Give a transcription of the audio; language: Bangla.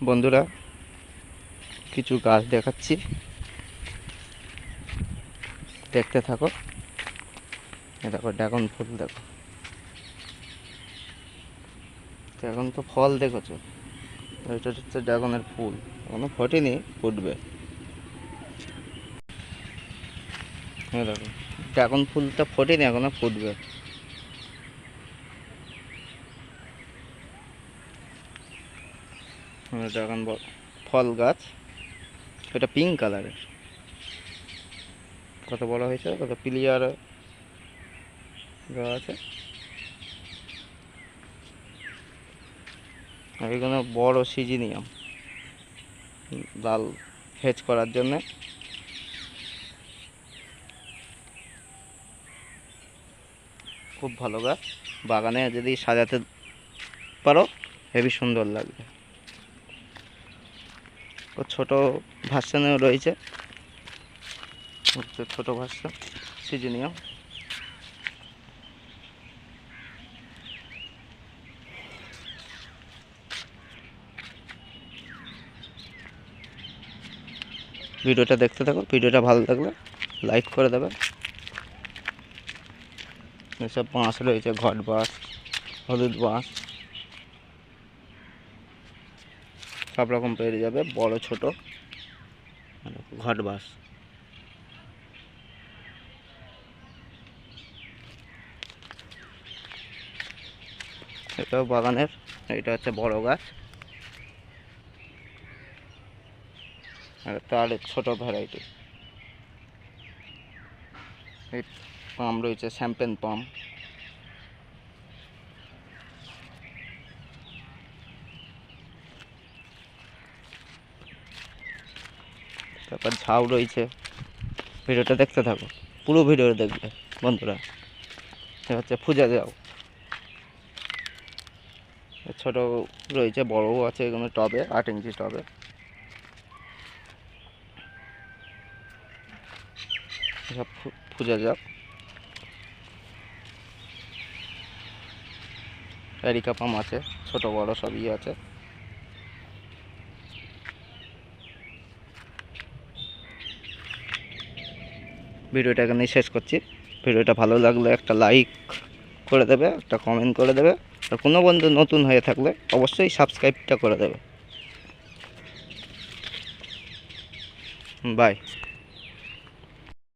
বন্ধুরা কিছু গাছ দেখাচ্ছি, দেখতে থাকো। দেখো ড্রাগন ফুল, দেখো এখন তো ফল দেখেছো, এটা হচ্ছে ড্রাগনের ফুল। এখনো ফোটেনি, ফুটবে। দেখো ড্রাগন ফুলটা ফোটেনি, এখনো ফুটবে। ড্রাগন ফল গাছ, এটা পিঙ্ক কালারের। কত বড় হয়েছে, কত ক্লিয়ার গাছ আছে। আর এখানে বড় সিজিনিয়াম, লাল হেজ করার জন্য। খুব ভালো গাছ, বাগানে যদি সাজাতে পারো হেবি সুন্দর লাগবে। ও ছোটো ভার্সনেও রয়েছে, ছোটো ভার্সন সিজিনিয়াম। ভিডিওটা দেখতে থাকো, ভিডিওটা ভালো লাগলে লাইক করে দেবে। এসব বাঁশ রয়েছে, ঘট বাঁশ, হলুদ বাঁশ, সব রকম পেয়ে যাবে, বড় ছোট। ঘট বাঁশ, এটাও বাগানের। এটা হচ্ছে বড় গাছ, আর তার ছোট ভ্যারাইটি। এই পাম রয়েছে, শ্যাম্পেন পাম। তারপর ঝাউ রয়েছে। ভিডিওটা দেখতে থাকো, পুরো ভিডিও দেখবে বন্ধুরা। এটা হচ্ছে ফুজা ঝাউ, ছোট রয়েছে, বড়ও আছে। এগুলো টবে, 8 ইঞ্চি টবে। সব ফুজা ঝাউ। এরিকা পাম আছে, ছোট বড় সবই আছে। ভিডিওটা এখানেই শেষ করছি। ভিডিওটা ভালো লাগলে একটা লাইক করে দেবে, একটা কমেন্ট করে দেবে। আর কোনো বন্ধু নতুন হয়ে থাকলে অবশ্যই সাবস্ক্রাইবটা করে দেবে। বাই।